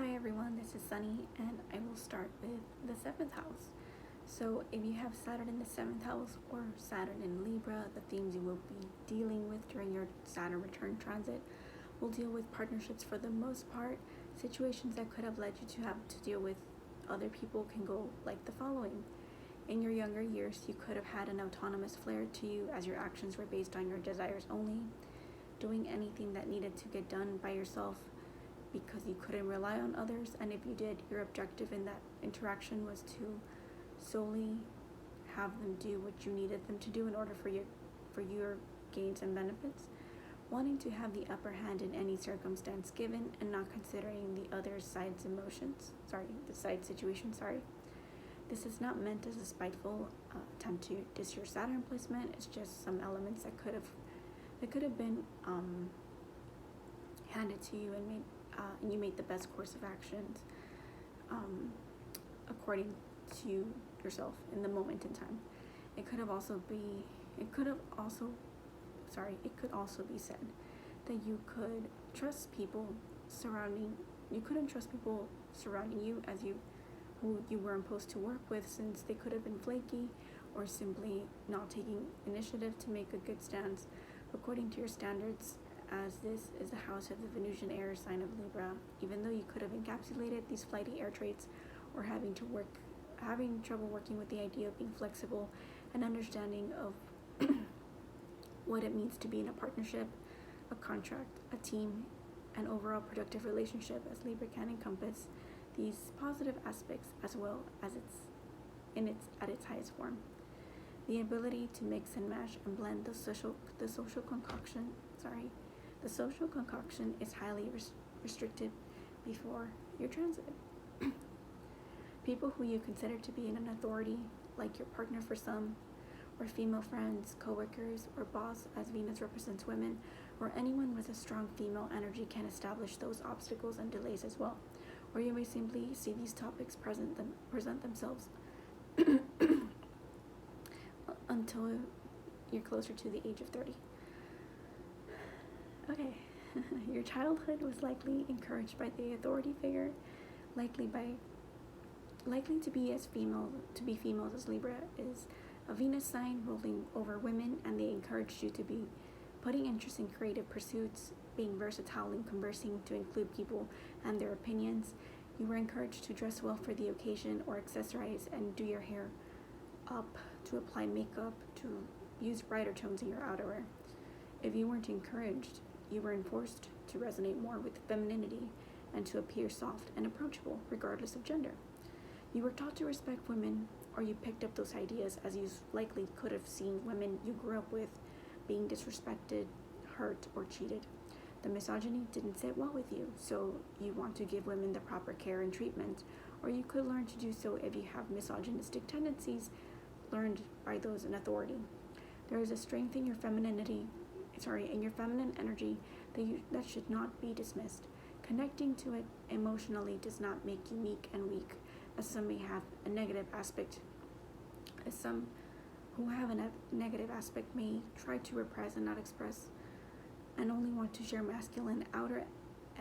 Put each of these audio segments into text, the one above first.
Hi everyone, this is Sunny, and I will start with the 7th house. So, if you have Saturn in the 7th house or Saturn in Libra, the themes you will be dealing with during your Saturn return transit will deal with partnerships for the most part. Situations that could have led you to have to deal with other people can go like the following. In your younger years, you could have had an autonomous flair to you as your actions were based on your desires only, doing anything that needed to get done by yourself because you couldn't rely on others, and if you did, your objective in that interaction was to solely have them do what you needed them to do in order for your gains and benefits, wanting to have the upper hand in any circumstance given and not considering the other side's situation. This is not meant as a spiteful attempt to diss your Saturn placement. It's just some elements that could have been handed to you and you made the best course of actions according to yourself in the moment in time. It could also be said that you couldn't trust people surrounding you as who you were imposed to work with, since they could have been flaky or simply not taking initiative to make a good stance according to your standards, as this is the house of the Venusian air sign of Libra. Even though you could have encapsulated these flighty air traits or having trouble working with the idea of being flexible and understanding of what it means to be in a partnership, a contract, a team, an overall productive relationship, as Libra can encompass these positive aspects as well as at its highest form. The ability to mix and mash and blend the social concoction is highly restricted before your transit. People who you consider to be in an authority, like your partner for some, or female friends, co-workers, or boss, as Venus represents women, or anyone with a strong female energy, can establish those obstacles and delays as well. Or you may simply see these topics present themselves until you're closer to the age of 30. Okay, your childhood was likely encouraged by the authority figure, likely to be females, as Libra is a Venus sign ruling over women, and they encouraged you to be putting interest in creative pursuits, being versatile and conversing to include people and their opinions. You were encouraged to dress well for the occasion or accessorize and do your hair up, to apply makeup, to use brighter tones in your outerwear. If you weren't encouraged, you were enforced to resonate more with femininity and to appear soft and approachable regardless of gender. You were taught to respect women, or you picked up those ideas as you likely could have seen women you grew up with being disrespected, hurt, or cheated. The misogyny didn't sit well with you, so you want to give women the proper care and treatment, or you could learn to do so if you have misogynistic tendencies learned by those in authority. There is a strength in your feminine energy that should not be dismissed. Connecting to it emotionally does not make you meek and weak, as some may have a negative aspect. As some who have a negative aspect may try to repress and not express, and only want to share masculine outer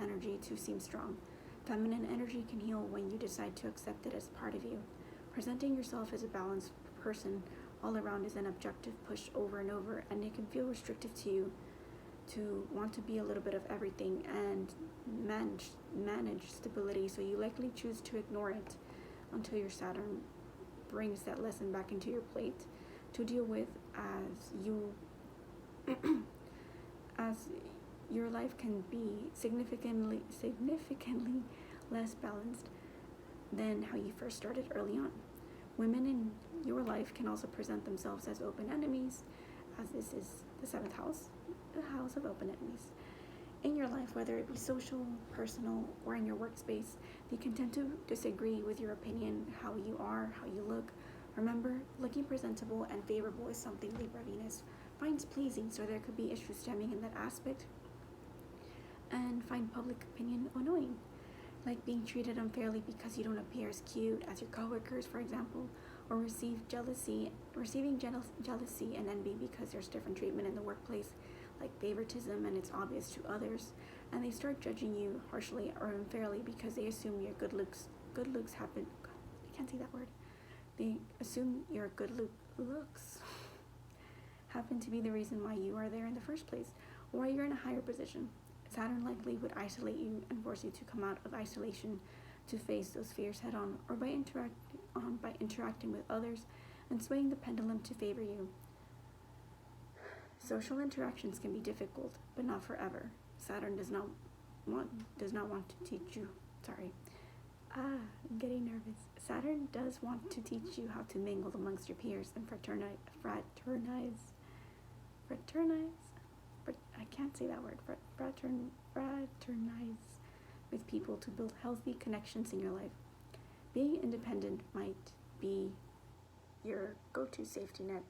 energy to seem strong. Feminine energy can heal when you decide to accept it as part of you. Presenting yourself as a balanced person all around is an objective pushed over and over, and it can feel restrictive to you to want to be a little bit of everything and manage stability, so you likely choose to ignore it until your Saturn brings that lesson back into your plate to deal with, as your life can be significantly less balanced than how you first started early on. Women in your life can also present themselves as open enemies, as this is the 7th house, the house of open enemies. In your life, whether it be social, personal, or in your workspace, they can tend to disagree with your opinion, how you are, how you look. Remember, looking presentable and favorable is something Libra Venus finds pleasing, so there could be issues stemming in that aspect, and find public opinion annoying, like being treated unfairly because you don't appear as cute as your coworkers, for example, or receiving jealousy and envy because there's different treatment in the workplace, like favoritism, and it's obvious to others, and they start judging you harshly or unfairly because they assume your good looks happen. I can't say that word. They assume your looks happen to be the reason why you are there in the first place, or why you're in a higher position. Saturn likely would isolate you and force you to come out of isolation to face those fears head on, or by interacting with others and swaying the pendulum to favor you. Social interactions can be difficult, but not forever. Saturn does not want to teach you. I'm getting nervous. Saturn does want to teach you how to mingle amongst your peers and fraternize. I can't say that word. Fraternize with people to build healthy connections in your life. Being independent might be your go-to safety net,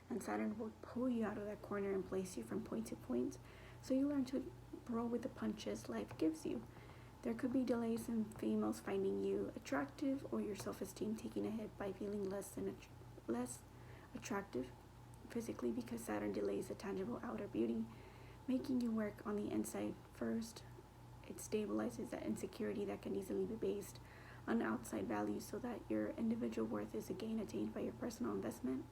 and Saturn will pull you out of that corner and place you from point to point, so you learn to roll with the punches life gives you. There could be delays in females finding you attractive, or your self-esteem taking a hit by feeling less attractive physically, because Saturn delays the tangible outer beauty, making you work on the inside first. It stabilizes that insecurity that can easily be based on outside values, so that your individual worth is a gain attained by your personal investment,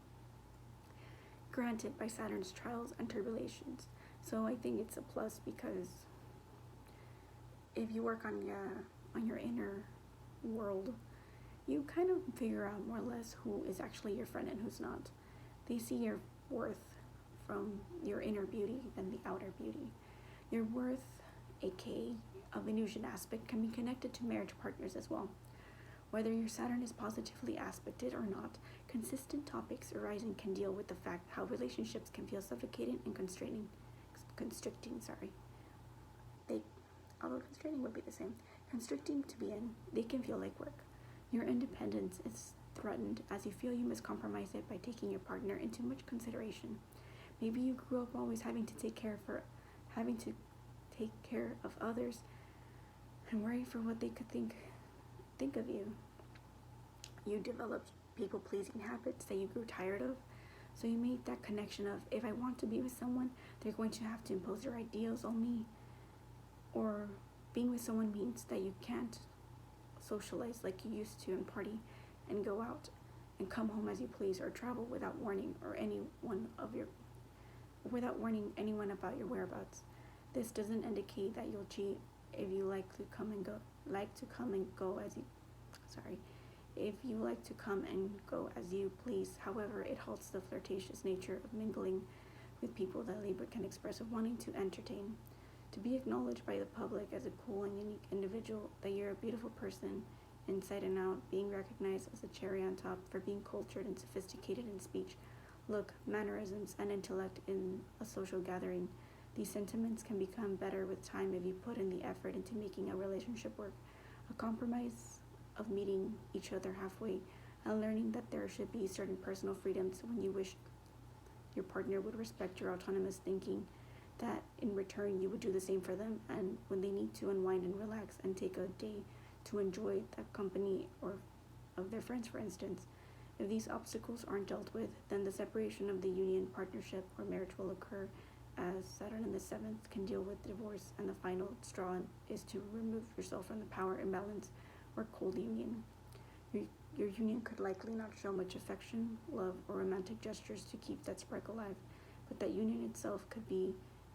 granted by Saturn's trials and tribulations. So I think it's a plus, because if you work on your inner world, you kind of figure out more or less who is actually your friend and who's not. They see your worth from your inner beauty than the outer beauty. Your worth, aka a Venusian aspect, can be connected to marriage partners as well. Whether your Saturn is positively aspected or not, consistent topics arising can deal with the fact how relationships can feel suffocating and constricting. Although constraining would be the same. Constricting to be in, they can feel like work. Your independence is threatened as you feel you must compromise it by taking your partner into much consideration. Maybe you grew up always having to take care of others and worry for what they could think of you. You developed people-pleasing habits that you grew tired of, so you made that connection of, if I want to be with someone, they're going to have to impose their ideals on me. Or being with someone means that you can't socialize like you used to and party and go out and come home as you please, or travel without warning anyone about your whereabouts. This doesn't indicate that you'll cheat if you like to come and go as you please. However, it halts the flirtatious nature of mingling with people that Libra can express of wanting to entertain. To be acknowledged by the public as a cool and unique individual, that you're a beautiful person inside and out, being recognized as a cherry on top for being cultured and sophisticated in speech, look, mannerisms, and intellect in a social gathering. These sentiments can become better with time if you put in the effort into making a relationship work. A compromise of meeting each other halfway and learning that there should be certain personal freedoms when you wish your partner would respect your autonomous thinking, that in return you would do the same for them, and when they need to unwind and relax and take a day to enjoy the company or of their friends, for instance. If these obstacles aren't dealt with, then the separation of the union, partnership, or marriage will occur, as Saturn in the 7th can deal with divorce, and the final straw is to remove yourself from the power imbalance or cold union. Your union could likely not show much affection, love, or romantic gestures to keep that spark alive, but that union itself could be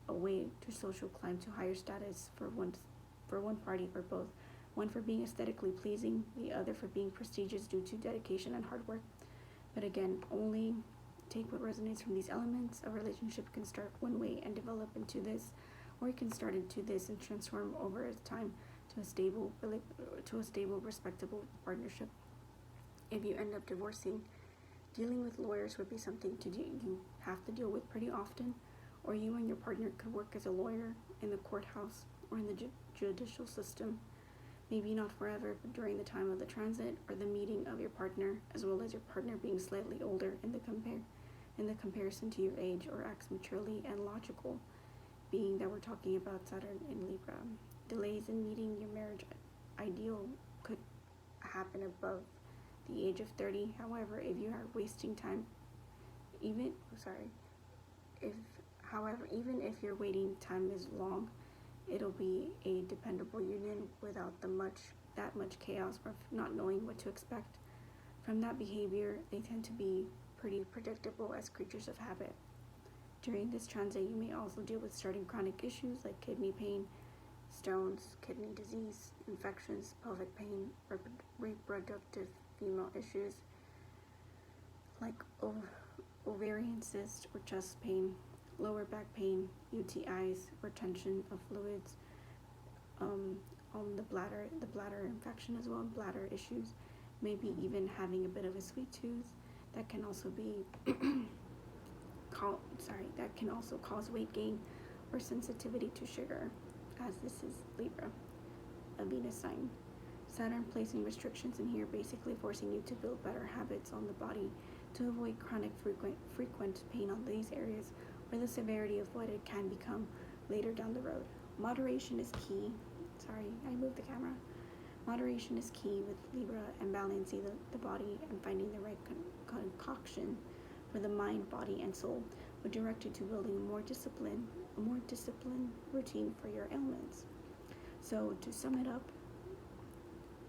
a way to social climb to higher status for one party or both, one for being aesthetically pleasing, the other for being prestigious due to dedication and hard work. But again, only take what resonates from these elements. A relationship can start one way and develop into this, or it can start into this and transform over time to a stable, respectable partnership. If you end up divorcing, dealing with lawyers would be something you have to deal with pretty often, or you and your partner could work as a lawyer in the courthouse or in the judicial system. Maybe not forever, but during the time of the transit or the meeting of your partner, as well as your partner being slightly older in the comparison to your age, or acts maturely and logical, being that we're talking about Saturn in Libra. Delays in meeting your marriage ideal could happen above the age of 30. However, if you are wasting time, However, even if your waiting time is long, it'll be a dependable union without that much chaos or not knowing what to expect. From that behavior, they tend to be pretty predictable as creatures of habit. During this transit, you may also deal with certain chronic issues like kidney pain, stones, kidney disease, infections, pelvic pain, reproductive female issues like ovarian cyst or chest pain, lower back pain, UTIs, retention of fluids, on the bladder infection as well, bladder issues, maybe even having a bit of a sweet tooth. That can also be that can also cause weight gain or sensitivity to sugar, as this is Libra, a Venus sign. Saturn placing restrictions in here, basically forcing you to build better habits on the body to avoid chronic frequent pain on these areas or the severity of what it can become later down the road. Moderation is key. Sorry, I moved the camera. Moderation is key with Libra, and balancing the body and finding the right concoction for the mind, body, and soul would direct you to building a more disciplined routine for your ailments. So to sum it up,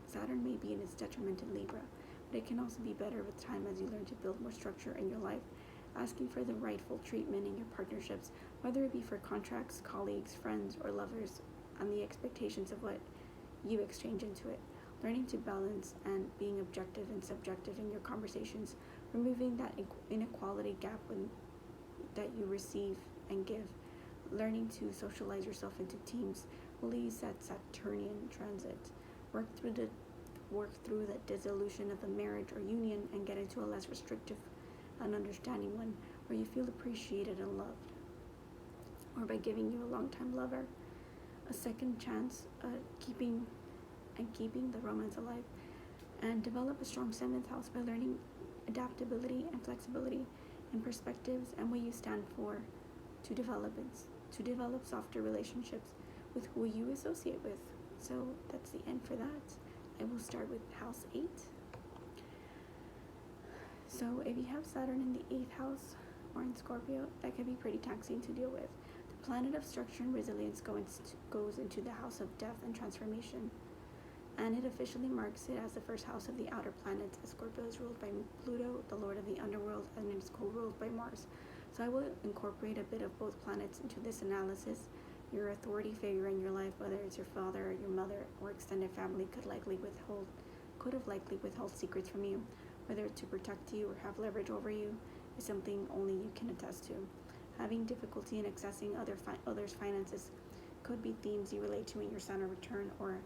Saturn may be in its detriment in Libra, but it can also be better with time as you learn to build more structure in your life, asking for the rightful treatment in your partnerships, whether it be for contracts, colleagues, friends, or lovers, and the expectations of what you exchange into it. Learning to balance and being objective and subjective in your conversations, removing that inequality gap that you receive and give. Learning to socialize yourself into teams will lead that Saturnian transit. Work through the dissolution of the marriage or union and get into a less restrictive and understanding one where you feel appreciated and loved, or by giving you a long-time lover a second chance, keeping the romance alive, and develop a strong 7th house by learning adaptability and flexibility and perspectives and what you stand for, to develop softer relationships with who you associate with. So that's the end for that. I will start with house 8. So if you have Saturn in the 8th house or in Scorpio, that can be pretty taxing to deal with. The planet of structure and resilience goes into the house of death and transformation, and it officially marks it as the first house of the outer planets, as Scorpio is ruled by Pluto, the lord of the underworld, and it is co-ruled by Mars. So I will incorporate a bit of both planets into this analysis. Your authority figure in your life, whether it's your father, your mother, or extended family, could have likely withheld secrets from you, whether to protect you or have leverage over you, is something only you can attest to. Having difficulty in accessing others' finances could be themes you relate to in your Saturn return or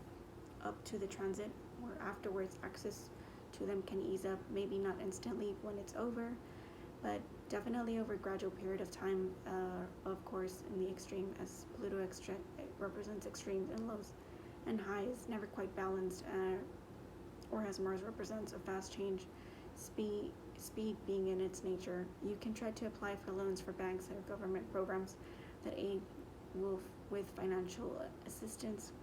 up to the transit, or afterwards. Access to them can ease up, maybe not instantly when it's over, but definitely over a gradual period of time, of course, in the extreme, as Pluto represents extremes and lows and highs, never quite balanced, or as Mars represents a fast change, speed being in its nature. You can try to apply for loans for banks or government programs that aid with financial assistance,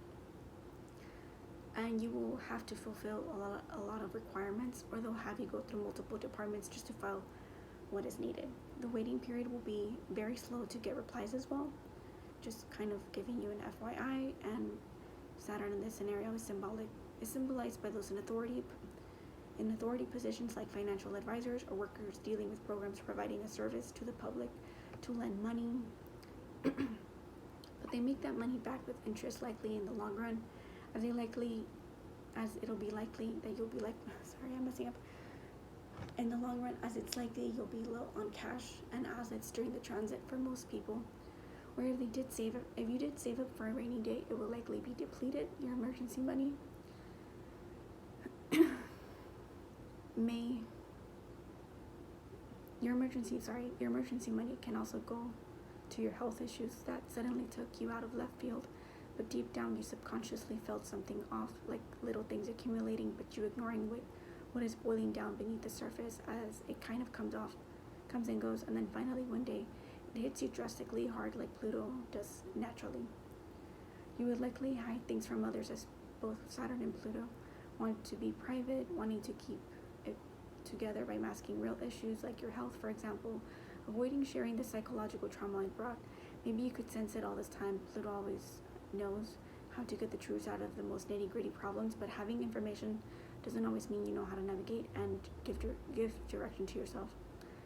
and you will have to fulfill a lot of requirements, or they'll have you go through multiple departments just to file what is needed. The waiting period will be very slow to get replies as well, just kind of giving you an FYI. And Saturn in this scenario is symbolized by those in authority positions like financial advisors or workers dealing with programs providing a service to the public to lend money, but they make that money back with interest likely in the long run, as it'll be likely that you'll be in the long run, as it's likely you'll be low on cash and assets during the transit for most people. Or if you did save up for a rainy day, it will likely be depleted. Your emergency money your emergency money can also go to your health issues that suddenly took you out of left field, but deep down you subconsciously felt something off, like little things accumulating, but you ignoring what is boiling down beneath the surface, as it kind of comes and goes, and then finally one day it hits you drastically hard, like Pluto does naturally. You would likely hide things from others, as both Saturn and Pluto want to be private, wanting to keep it together by masking real issues like your health, for example, avoiding sharing the psychological trauma it brought. Maybe you could sense it all this time. Pluto always knows how to get the truth out of the most nitty-gritty problems, but having information doesn't always mean you know how to navigate and give direction to yourself.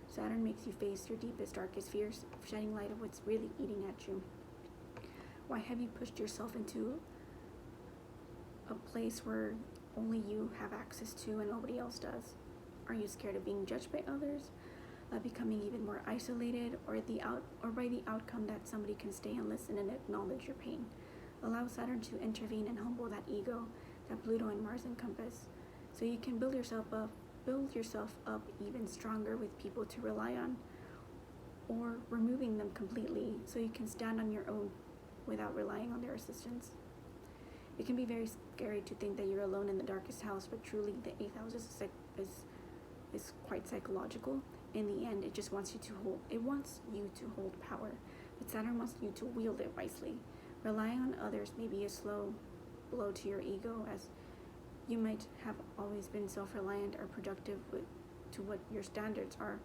Saturn makes you face your deepest, darkest fears, shedding light of what's really eating at you. Why have you pushed yourself into a place where only you have access to and nobody else does? Are you scared of being judged by others, becoming even more isolated, or by the outcome that somebody can stay and listen and acknowledge your pain? Allow Saturn to intervene and humble that ego that Pluto and Mars encompass, so you can build yourself up even stronger with people to rely on, or removing them completely so you can stand on your own without relying on their assistance. It can be very scary to think that you're alone in the darkest house, but truly the 8th house is quite psychological. In the end, it just wants you to hold power, but Saturn wants you to wield it wisely. Relying on others may be a slow blow to your ego, as you might have always been self-reliant or productive to what your standards are.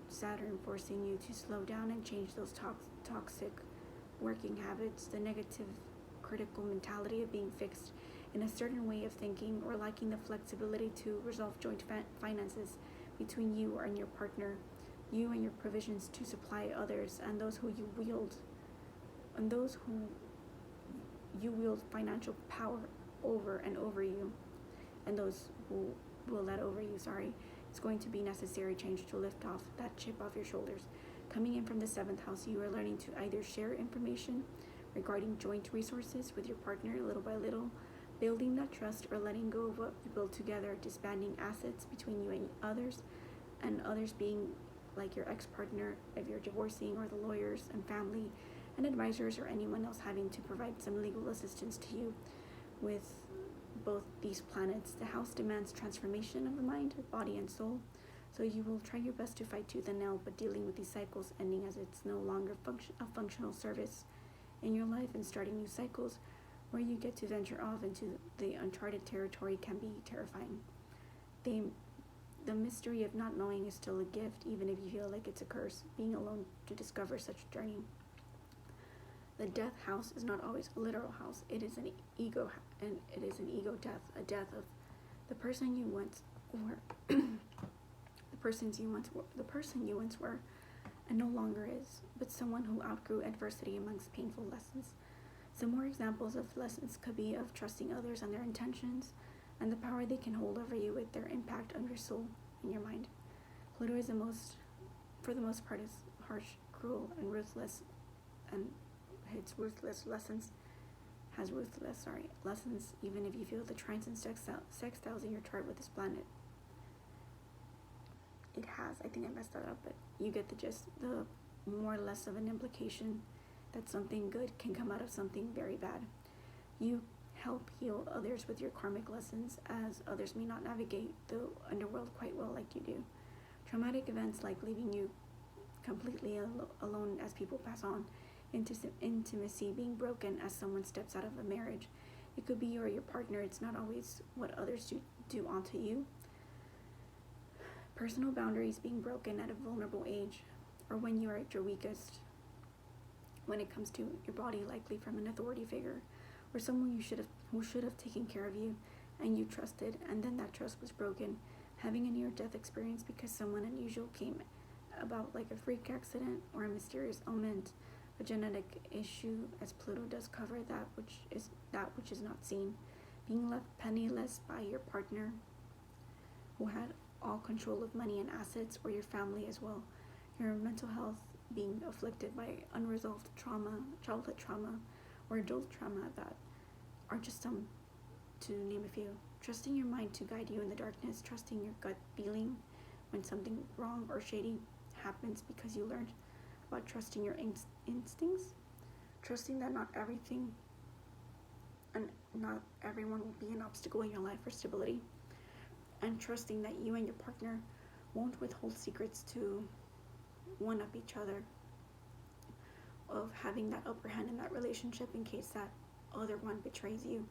Saturn forcing you to slow down and change those toxic working habits, the negative critical mentality of being fixed in a certain way of thinking, or lacking the flexibility to resolve joint finances between you and your partner, you and your provisions to supply others, and those who you wield financial power over you, and those who will let over you, it's going to be necessary change to lift off that chip off your shoulders. Coming in from the 7th house, you are learning to either share information regarding joint resources with your partner little by little, building that trust, or letting go of what you build together, disbanding assets between you and others being like your ex-partner if you're divorcing, or the lawyers and family and advisors, or anyone else having to provide some legal assistance to you. With both these planets, the house demands transformation of the mind, body, and soul, so you will try your best to fight tooth and nail, but dealing with these cycles ending as it's no longer a functional service in your life, and starting new cycles where you get to venture off into the uncharted territory can be terrifying. The mystery of not knowing is still a gift, even if you feel like it's a curse, being alone to discover such a journey. The death house is not always a literal house. It is an ego, and it is an ego death, a death of the person you once were, the person you once were, and no longer is, but someone who outgrew adversity amongst painful lessons. Some more examples of lessons could be of trusting others and their intentions, and the power they can hold over you with their impact on your soul and your mind. Pluto is for the most part, is harsh, cruel, and ruthless, and lessons, even if you feel the trines and sextiles in your chart with this planet. It has, I think I messed that up, but you get the gist, the more or less of an implication that something good can come out of something very bad. You help heal others with your karmic lessons, as others may not navigate the underworld quite well like you do. Traumatic events like leaving you completely alone as people pass on, intimacy being broken as someone steps out of a marriage. It could be you or your partner. It's not always what others do onto you. Personal boundaries being broken at a vulnerable age, or when you are at your weakest. When it comes to your body, likely from an authority figure, or someone who should have taken care of you and you trusted, and then that trust was broken. Having a near-death experience because someone unusual came about, like a freak accident or a mysterious ailment, a genetic issue, as Pluto does cover that which is not seen. Being left penniless by your partner who had all control of money and assets, or your family as well. Your mental health being afflicted by unresolved trauma, childhood trauma, or adult trauma, that are just some, to name a few. Trusting your mind to guide you in the darkness, trusting your gut feeling when something wrong or shady happens, because you learned about trusting your instincts, trusting that not everything and not everyone will be an obstacle in your life for stability, and trusting that you and your partner won't withhold secrets to one-up each other, of having that upper hand in that relationship in case that other one betrays you,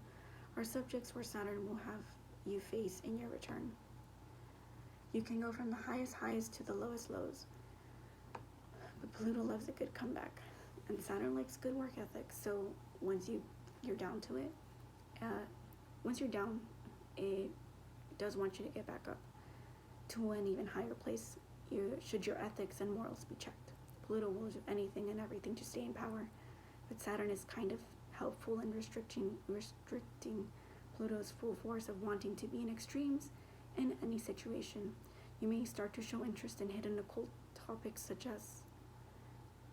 are subjects where Saturn will have you face in your return. You can go from the highest highs to the lowest lows. But Pluto loves a good comeback, and Saturn likes good work ethic. So once you're down to it, once you're down, it does want you to get back up to an even higher place. Should your ethics and morals be checked. Pluto will do anything and everything to stay in power, but Saturn is kind of helpful in restricting Pluto's full force of wanting to be in extremes in any situation. You may start to show interest in hidden occult topics such as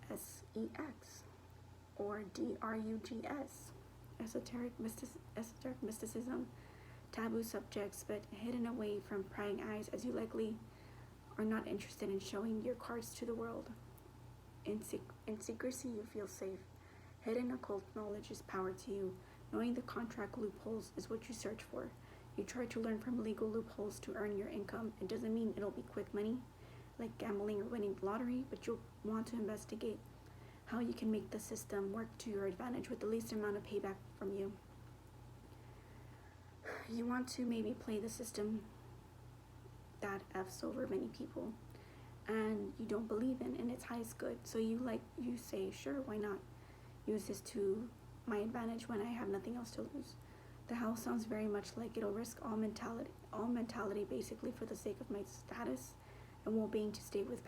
SEX or DRUGS, esoteric mysticism, taboo subjects, but hidden away from prying eyes, as you likely are not interested in showing your cards to the world. In secrecy, you feel safe. Hidden occult knowledge is power to you. Knowing the contract loopholes is what you search for. You try to learn from legal loopholes to earn your income. It doesn't mean it'll be quick money, like gambling or winning the lottery, but you'll want to investigate how you can make the system work to your advantage with the least amount of payback from you. You want to maybe play the system that F's over many people and you don't believe in its highest good. So you say, sure, why not? Use this to my advantage when I have nothing else to lose. The house sounds very much like it'll risk all mentality basically for the sake of my status and well-being to stay with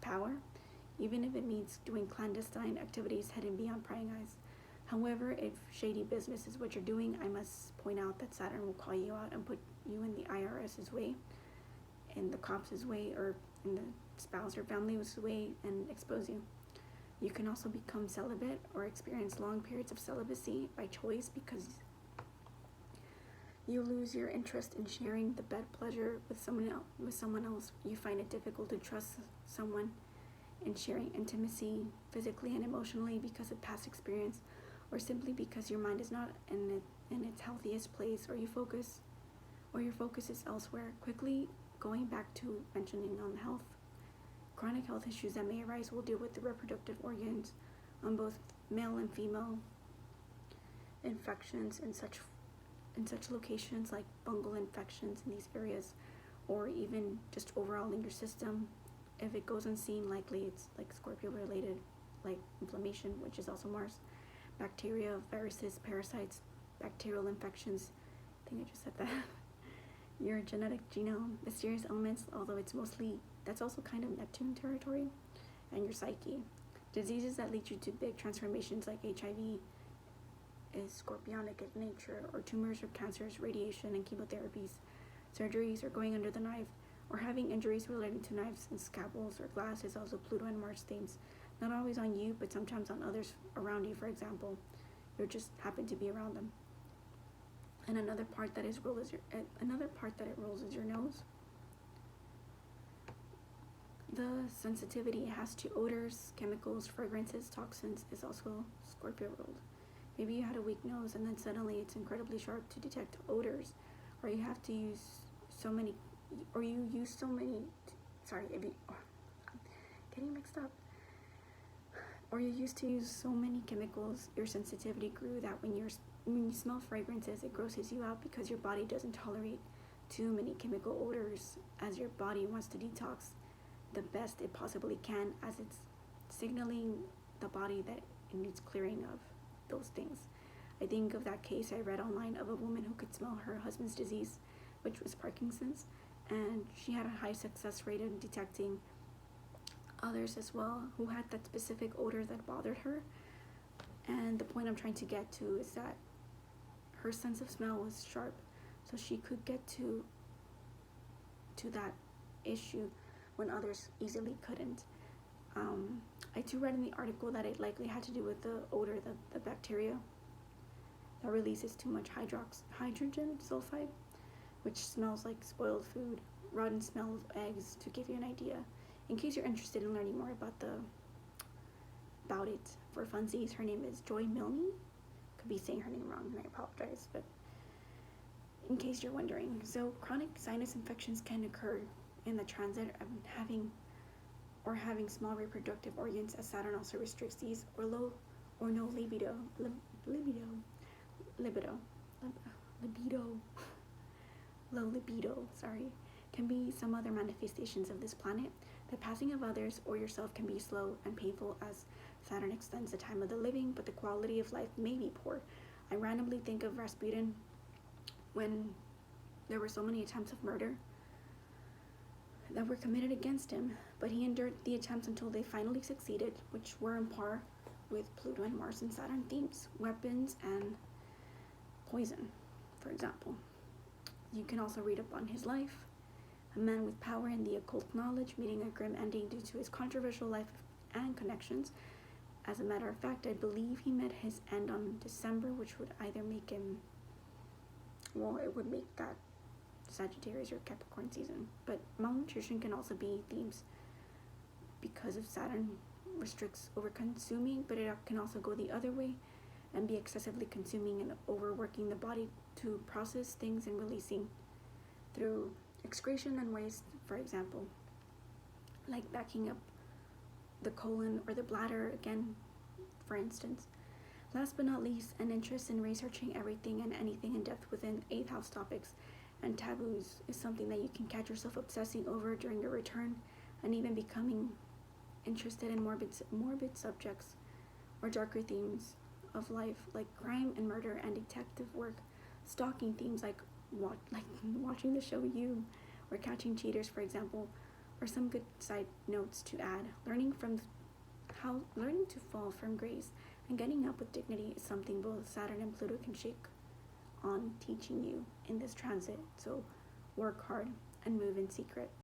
power, even if it means doing clandestine activities hidden beyond prying eyes. However, if shady business is what you're doing, I must point out that Saturn will call you out and put you in the IRS's way, in the cops' way, or in the spouse or family's way and expose you. You can also become celibate or experience long periods of celibacy by choice because you lose your interest in sharing the bed pleasure with someone else. You find it difficult to trust someone in sharing intimacy physically and emotionally because of past experience, or simply because your mind is not in its healthiest place, or your focus is elsewhere. Quickly going back to mentioning on health, chronic health issues that may arise will deal with the reproductive organs on both male and female. Infections in such locations like fungal infections in these areas, or even just overall in your system. If it goes unseen, likely it's like Scorpio related, like inflammation, which is also Mars, bacteria, viruses, parasites, bacterial infections. I think I just said that. Your genetic genome, mysterious elements, although that's also kind of Neptune territory, and your psyche. Diseases that lead you to big transformations like HIV is scorpionic in nature, or tumors or cancers, radiation and chemotherapies, surgeries or going under the knife, or having injuries relating to knives and scalpels or glass is also Pluto and Mars themes. Not always on you, but sometimes on others around you. For example, you just happen to be around them. And another part that it rolls is your nose. The sensitivity it has to odors, chemicals, fragrances, toxins is also Scorpio ruled. Maybe you had a weak nose and then suddenly it's incredibly sharp to detect odors, or you have to use so many, or you use so many, getting mixed up. Or you used to use so many chemicals, your sensitivity grew that when you smell fragrances, it grosses you out because your body doesn't tolerate too many chemical odors, as your body wants to detox the best it possibly can, as it's signaling the body that it needs clearing of those things. I think of that case I read online of a woman who could smell her husband's disease, which was Parkinson's, and she had a high success rate in detecting others as well who had that specific odor that bothered her. And the point I'm trying to get to is that her sense of smell was sharp, so she could get to that issue when others easily couldn't. I too read in the article that it likely had to do with the odor, the bacteria that releases too much hydrogen sulfide, which smells like spoiled food, rotten smell of eggs, to give you an idea. In case you're interested in learning more about it, for funsies, her name is Joy Milne. Could be saying her name wrong, and I apologize, but in case you're wondering. So chronic sinus infections can occur in the transit of having small reproductive organs, as Saturn also restricts these, or low or no libido, can be some other manifestations of this planet. The passing of others or yourself can be slow and painful as Saturn extends the time of the living, but the quality of life may be poor. I randomly think of Rasputin when there were so many attempts of murder that were committed against him, but he endured the attempts until they finally succeeded, which were on par with Pluto and Mars and Saturn themes, weapons and poison, for example. You can also read up on his life. A man with power and the occult knowledge, meeting a grim ending due to his controversial life and connections. As a matter of fact, I believe he met his end on December, which would either make him, well, it would make that Sagittarius or Capricorn season. But malnutrition can also be themes because of Saturn restricts over consuming, but it can also go the other way and be excessively consuming and overworking the body to process things and releasing through excretion and waste, for example, like backing up the colon or the bladder again, for instance. Last but not least, an interest in researching everything and anything in depth within 8th house topics and taboos is something that you can catch yourself obsessing over during your return, and even becoming interested in morbid subjects or darker themes of life like crime and murder and detective work, stalking themes like watching the show You, or catching cheaters, for example, or some good side notes to add. Learning to fall from grace and getting up with dignity is something both Saturn and Pluto can shake on teaching you in this transit. So work hard and move in secret.